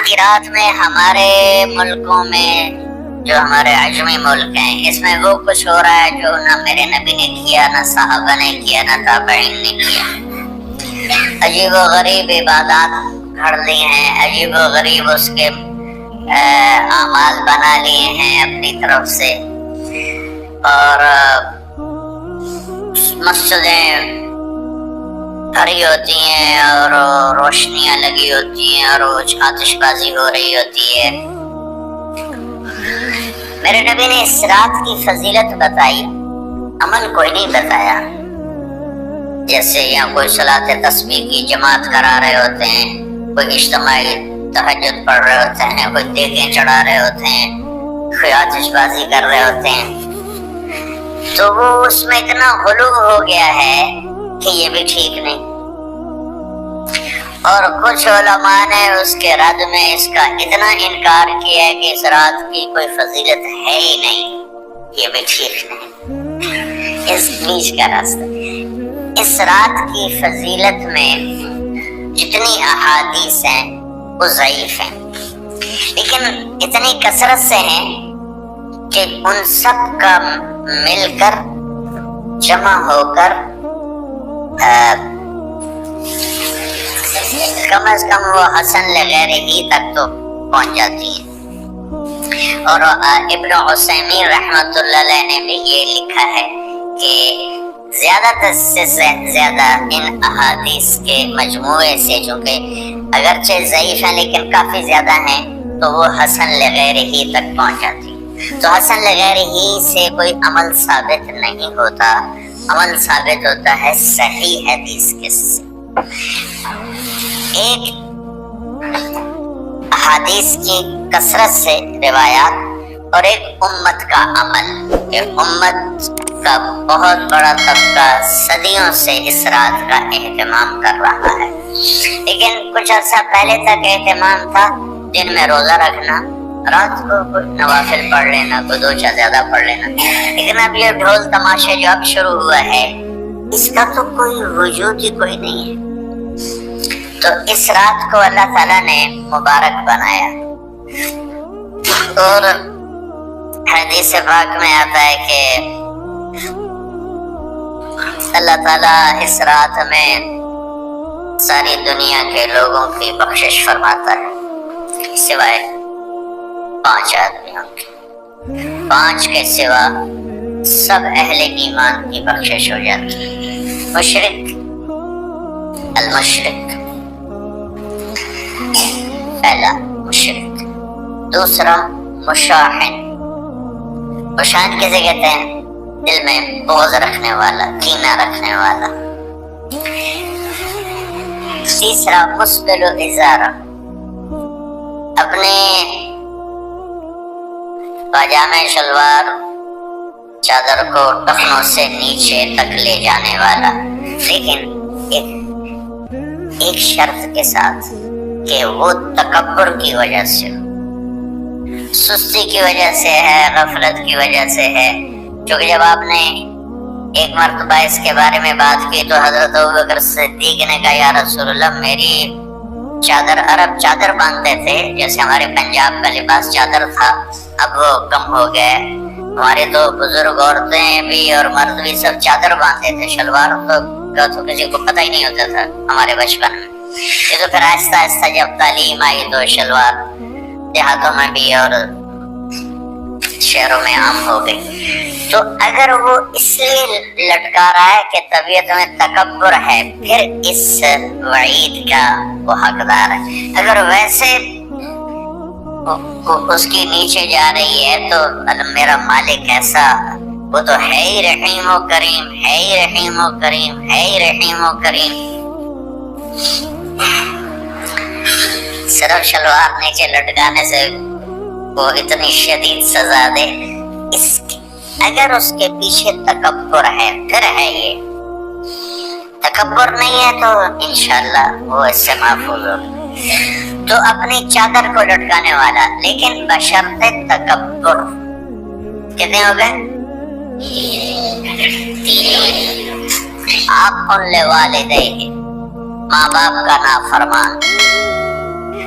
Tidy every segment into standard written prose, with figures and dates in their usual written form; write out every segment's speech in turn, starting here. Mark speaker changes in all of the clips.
Speaker 1: کی رات میں ہمارے ملکوں میں جو ہمارے عجمی ملک ہیں اس میں وہ کچھ ہو رہا ہے جو نہ میرے نبی نے کیا، نہ صحابہ نے کیا، نہ تابعین نے کیا۔ عجیب و غریب عبادات گھڑ لی ہیں، عجیب و غریب اس کے اعمال بنا لیے ہیں اپنی طرف سے، اور مسجدیں بھری ہوتی ہیں اور روشنیاں لگی ہوتی ہیں اور آتش بازی ہو رہی ہوتی ہے۔ میرے نبی نے اس رات کی فضیلت بتائی، عمل کوئی نہیں بتایا۔ جیسے یہاں کوئی صلاۃ تسبیح کی جماعت کرا رہے ہوتے ہیں، کوئی اجتماعی تہجد پڑھ رہے ہوتے ہیں، کوئی دیگیں چڑھا رہے ہوتے ہیں، کوئی آتش بازی کر رہے ہوتے ہیں، تو وہ اس میں اتنا غلو ہو گیا ہے کہ یہ بھی ٹھیک نہیں۔ اور کچھ علماء نے اس کے رد میں اس کا اتنا انکار کیا ہے کہ اس رات کی کوئی فضیلت ہے ہی نہیں، یہ بھی ٹھیک نہیں۔ اس بیچ کا راستہ، اس رات کی فضیلت میں جتنی احادیث ہیں وہ ضعیف ہیں، لیکن اتنی کثرت سے ہیں کہ ان سب کا مل کر جمع ہو کر کم از کم وہ حسن لغیر ہی تک تو پہنچ جاتی ہیں۔ اور ابن عثیمین رحمۃ اللہ علیہ نے بھی یہ لکھا ہے کہ زیادہ سے زیادہ ان احادیث کے مجموعے سے، جو کہ اگرچہ ضعیف ہیں لیکن کافی زیادہ ہیں، تو وہ حسن لغیر ہی تک پہنچ جاتی ہے۔ تو حسن لغیر ہی سے کوئی عمل ثابت نہیں ہوتا، عمل ثابت ہوتا ہے صحیح حدیث کے سے۔ ایک حدیث کی کثرت سے روایات اور ایک امت کا عمل، کہ امت کا بہت بڑا طبقہ صدیوں سے اس رات کا اہتمام کر رہا ہے، لیکن کچھ عرصہ پہلے تک اہتمام تھا دن میں روزہ رکھنا، رات کو کوئی نوافل پڑھ لینا، کوئی دو چار زیادہ پڑھ لینا، لیکن اب یہ ڈھول تماشے جو اب شروع ہوا ہے اس کا تو کوئی وجود ہی کوئی نہیں ہے۔ تو اس رات کو اللہ تعالیٰ نے مبارک بنایا، اور حدیث پاک میں آتا ہے کہ اللہ تعالیٰ اس رات میں ساری دنیا کے لوگوں کی بخشش فرماتا ہے، سوائے 5 آدمیوں کے، 5 کے سوا سب اہل ایمان کی بخشش ہو جاتی ہے۔ مشرک، المشرک، پہلا مشرک، دوسرا مشاحن، مشاحن کسے کہتے ہیں؟ دل میں بغض رکھنے والا، کینہ رکھنے والا۔ تیسرا مسبل و ازارہ، اپنے پاجامے شلوار چادر کو ٹخنوں سے نیچے تک لے جانے والا، لیکن ایک شرط کے ساتھ کہ وہ تکبر کی وجہ سے، سستی کی وجہ سے ہے، غفلت کی وجہ سے ہے۔ کیونکہ جب آپ نے ایک مرتبہ اس کے بارے میں بات کی تو حضرت ابوبکر صدیق نے کہا یا رسول اللہ، میری چادر، عرب چادر باندھتے تھے، جیسے ہمارے پنجاب کا لباس چادر تھا، اب وہ کم ہو گئے، ہمارے تو بزرگ عورتیں بھی اور مرد بھی سب چادر باندھتے تھے، شلوار تو کسی کو پتہ ہی نہیں ہوتا تھا ہمارے بچپن میں۔ یہ تو پھر آہستہ آہستہ جب تعلیم آئی تو شلوار دیہاتوں میں بھی اور شہروں میں عام ہو گئی۔ تو اگر وہ اس لیے لٹکا رہا ہے کہ طبیعت میں تکبر ہے، پھر اس وعید کا وہ حقدار ہے۔ اگر ویسے اس کی نیچے جا رہی ہے تو میرا مالک ایسا، وہ تو ہے ہی رحیم و کریم، ہے ہی رحیم و کریم، ہے ہی رحیم و کریم، صرف شلوار نیچے لٹکانے سے وہ اتنی شدید سزا دے، اگر اس کے پیچھے تکبر ہے، پھر ہے یہ تکبر نہیں ہے تو انشاءاللہ وہ اس سے محفوظ ہو۔ تو اپنی چادر کو لٹکانے والا، لیکن بشرط تکبر، کتنے ہو گئے؟ 3۔ آپ والدیہ، ماں باپ کا نافرمان،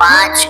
Speaker 1: 5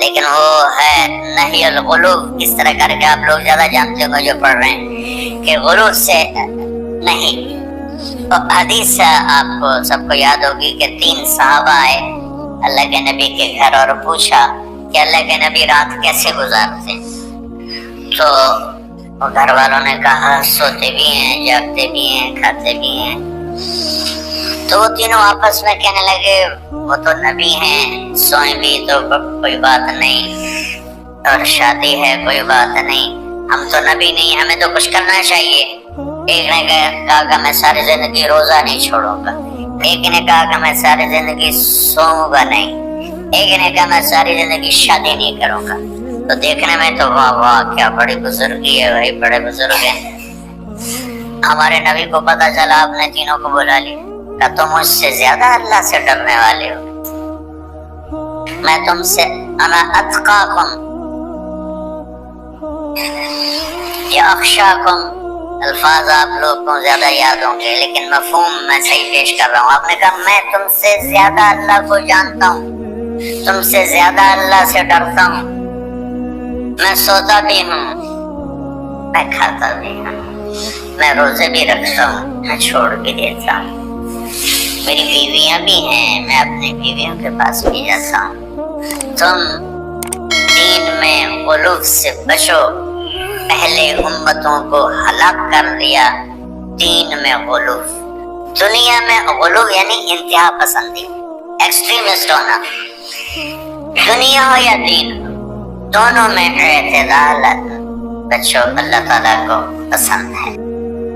Speaker 1: لیکن وہ ہے نہی الغلو، اس طرح کر کے آپ لوگ زیادہ جانتے ہو جو پڑھ رہے ہیں کہ غلو سے نہیں۔ حدیث آپ کو سب کو یاد ہوگی کہ 3 صحابہ آئے اللہ کے نبی کے گھر اور پوچھا کہ اللہ کے نبی رات کیسے گزارتے، تو گھر والوں نے کہا سوتے بھی ہیں، جاگتے بھی ہیں، کھاتے بھی ہیں۔ تو وہ تینوں آپس میں کہنے لگے وہ تو نبی ہیں، سوئیں بھی تو کوئی بات نہیں، اور شادی ہے کوئی بات نہیں، ہم تو نبی نہیں، ہمیں تو کچھ کرنا چاہیے۔ ایک نے کہا کہ میں ساری زندگی روزہ نہیں چھوڑوں گا، ایک نے کہا کہ میں ساری زندگی سوؤں گا نہیں، ایک نے کہا میں ساری زندگی شادی نہیں کروں گا۔ تو دیکھنے میں تو واہ واہ کیا بڑی بزرگی ہے بھائی، بڑے بزرگ ہیں۔ ہمارے نبی کو پتا چلا، آپ نے تینوں کو بلا لیا، کہ تم مجھ سے زیادہ اللہ سے ڈرنے والے ہو، میں تم سے انا اتقاکم یا اخشاکم، الفاظ آپ لوگ کو زیادہ یاد ہوں گے لیکن مفہوم میں صحیح پیش کر رہا ہوں۔ آپ نے کہا میں تم سے زیادہ اللہ کو جانتا ہوں، تم سے زیادہ اللہ سے ڈرتا ہوں، میں سوتا بھی ہوں، میں کھاتا بھی ہوں، میں روزے بھی رکھتا ہوں، میں چھوڑ بھی دیتا ہوں، میری بیویاں بھی ہیں، میں اپنی بیویوں کے پاس بھی جاتا ہوں۔ تم دین میں غلو سے بچو، پہلے امتوں کو ہلاک کر دیا دین میں غلو۔ دنیا میں غلو یعنی انتہا پسندی، ایکسٹریمسٹ ہونا، دنیا ہو یا دین ہو دونوں میں اعتدال بچو، اللہ تعالیٰ کو پسند ہے۔